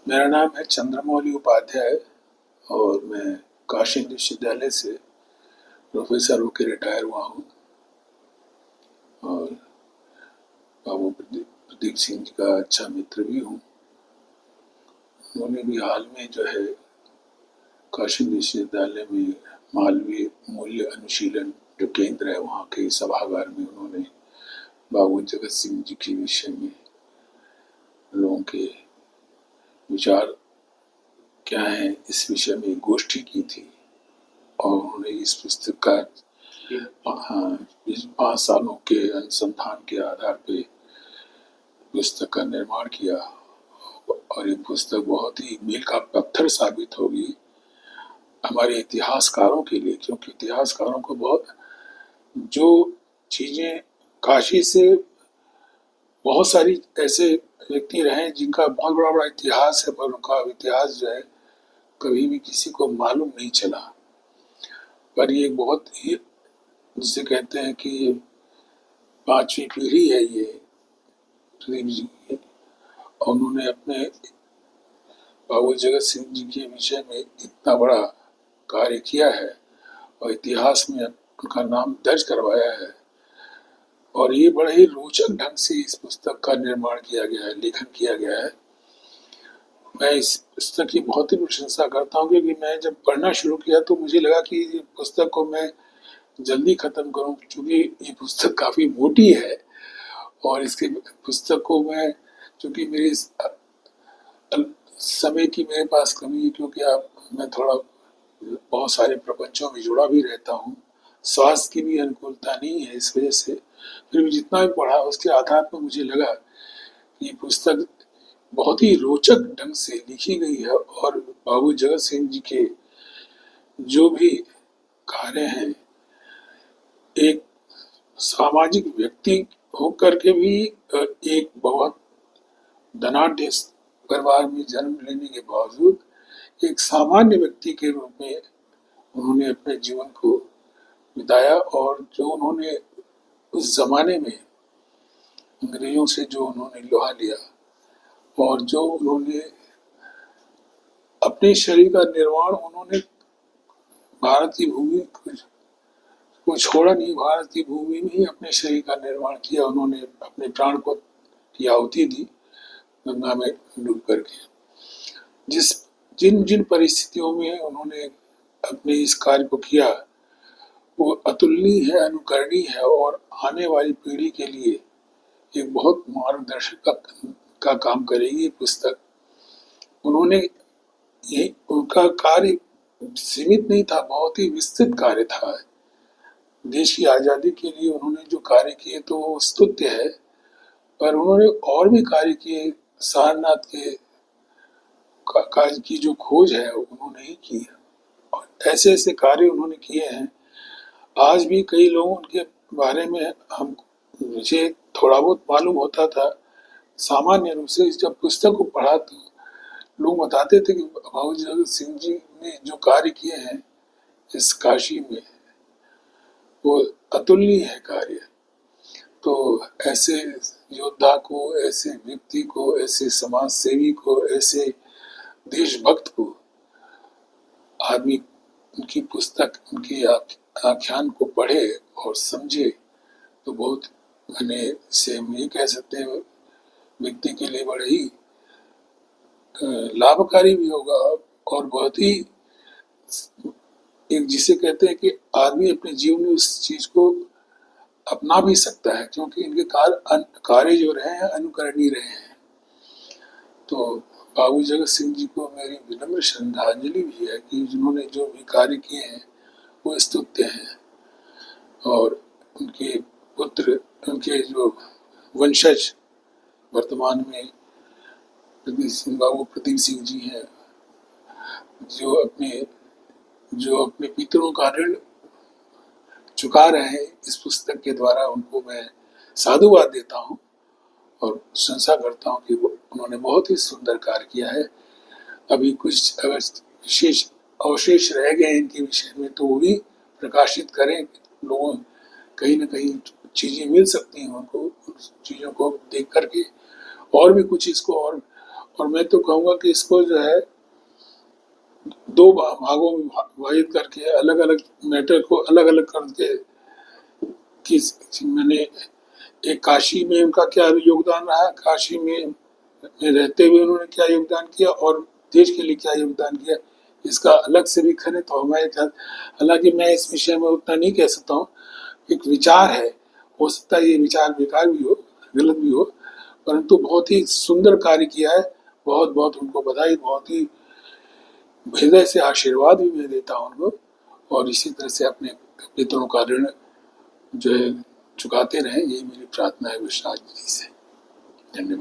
मेरा नाम है चंद्रमौली उपाध्याय और मैं काशी हिंदू विश्वविद्यालय से प्रोफेसर होकर रिटायर हुआ हूँ। और बाबू प्रदीप सिंह जी का अच्छा मित्र भी हूँ। उन्होंने भी हाल में जो है काशी हिंदू विश्वविद्यालय में मालवीय मूल्य अनुशीलन जो केंद्र है वहाँ के सभागार में उन्होंने बाबू जगत सिंह जी के विषय में लोगों के विचार क्या है इस विषय में गोष्ठी की थी। और उन्होंने इस पुस्तक का 5 सालों के अनुसंधान के आधार पे पुस्तक का निर्माण किया। और ये पुस्तक बहुत ही मील का पत्थर साबित होगी हमारे इतिहासकारों के लिए, क्योंकि इतिहासकारों को बहुत जो चीज़ें काशी से बहुत सारी ऐसे व्यक्ति रहे जिनका बहुत बड़ा बड़ा इतिहास है, पर उनका इतिहास जो है कभी भी किसी को मालूम नहीं चला। पर ये बहुत ही, जिसे कहते हैं कि 5वीं पीढ़ी है ये प्रदीप जी की। और उन्होंने अपने बाबू जगत सिंह जी के विषय में इतना बड़ा कार्य किया है और इतिहास में उनका नाम दर्ज करवाया है। और ये बड़े ही रोचक ढंग से इस पुस्तक का निर्माण किया गया है, लेखन किया गया है। मैं इस पुस्तक की बहुत ही प्रशंसा करता हूँ, क्योंकि मैं जब पढ़ना शुरू किया तो मुझे लगा कि ये पुस्तक को मैं जल्दी खत्म करूं, क्योंकि ये पुस्तक काफ़ी मोटी है। और इसके पुस्तक को मैं, चूँकि मेरी समय की मेरे पास कमी है, क्योंकि मैं थोड़ा बहुत सारे प्रपंचों में जुड़ा भी रहता हूँ, स्वास्थ्य की भी अनुकूलता नहीं है, इस वजह से फिर भी जितना भी पढ़ा उसके आधार पर मुझे लगा कि ये पुस्तक बहुत ही रोचक ढंग से लिखी गई है। और बाबू जगत सिंह जी के जो भी कार्य हैं, एक सामाजिक व्यक्ति होकर के भी एक बहुत धनाढ्य परिवार में जन्म लेने के बावजूद एक सामान्य व्यक्ति के रूप में उन्होंने अपने जीवन को बिताया। और जो उन्होंने उस जमाने में अंग्रेजों से जो उन्होंने लोहा लिया और जो उन्होंने अपने शरीर का निर्माण उन्होंने भारत की भूमि को छोड़ा नहीं, भारत की भूमि में ही अपने शरीर का निर्माण किया। उन्होंने अपने प्राण को की आहुति दी गंगा में डूब करके। जिन जिन परिस्थितियों में उन्होंने अपने इस कार्य को किया वो अतुलनीय है, अनुकरणीय है और आने वाली पीढ़ी के लिए एक बहुत मार्गदर्शक का काम करेगी ये पुस्तक। उन्होंने ये उनका कार्य सीमित नहीं था, बहुत ही विस्तृत कार्य था। देश की आज़ादी के लिए उन्होंने जो कार्य किए तो वो स्तुत्य है, पर उन्होंने और भी कार्य किए। सारनाथ के कार्य की जो खोज है उन्होंने ही की है और ऐसे ऐसे कार्य उन्होंने किए हैं। आज भी कई लोग उनके बारे में मुझे थोड़ा बहुत मालूम होता था सामान्य रूप से। जब पुस्तक को पढ़ा तो लोग बताते थे कि बाबू जगत सिंह जी ने जो कार्य किए हैं इस काशी में वो अतुलनीय है कार्य। तो ऐसे योद्धा को, ऐसे व्यक्ति को, ऐसे समाज सेवी को, ऐसे देशभक्त को आदमी उनकी पुस्तक, उनकी आख्यान को पढ़े और समझे तो बहुत, मैंने से हम ये कह सकते हैं व्यक्ति के लिए बड़े ही लाभकारी भी होगा। और बहुत ही एक जिसे कहते हैं कि आदमी अपने जीवन में उस चीज को अपना भी सकता है, क्योंकि इनके कार्य जो रहे हैं अनुकरणीय रहे हैं। तो बाबू जगत सिंह जी को मेरी विनम्र श्रद्धांजलि भी है कि जिन्होंने जो भी कार्य किए हैं वो स्तुत्य हैं। और उनके पुत्र, उनके जो वंशज वर्तमान में बाबू प्रदीप सिंह जी हैं, जो अपने पितरों का ऋण चुका रहे हैं इस पुस्तक के द्वारा, उनको मैं साधुवाद देता हूँ और प्रशंसा करता हूँ कि उन्होंने बहुत ही सुंदर कार्य किया है। अभी कुछ अगर विशेष अवशेष रह गए इनके विषय में तो वो भी प्रकाशित करें, लोगों कहीं ना कहीं चीज़ें मिल सकती हैं उनको, उन चीज़ों को देख करके और भी कुछ इसको और मैं तो कहूँगा कि इसको जो है 2 भागों में विभाजित करके अलग अलग मैटर को अलग अलग करके कि मैंने एक काशी में उनका क्या योगदान रहा, काशी में रहते हुए उन्होंने क्या योगदान किया और देश के लिए क्या योगदान किया, इसका अलग से भी खने तो हमारे ख्याल। हालांकि मैं इस विषय में उतना नहीं कह सकता हूँ, एक विचार है, हो सकता है ये विचार बेकार भी हो, गलत भी हो, परंतु बहुत ही सुंदर कार्य किया है। बहुत बहुत उनको बधाई, बहुत ही हृदय से आशीर्वाद भी मैं देता हूँ उनको, और इसी तरह से अपने पितरों का ऋण जो है चुकाते रहें, यही मेरी प्रार्थना है विश्वनाथ जी से। धन्यवाद।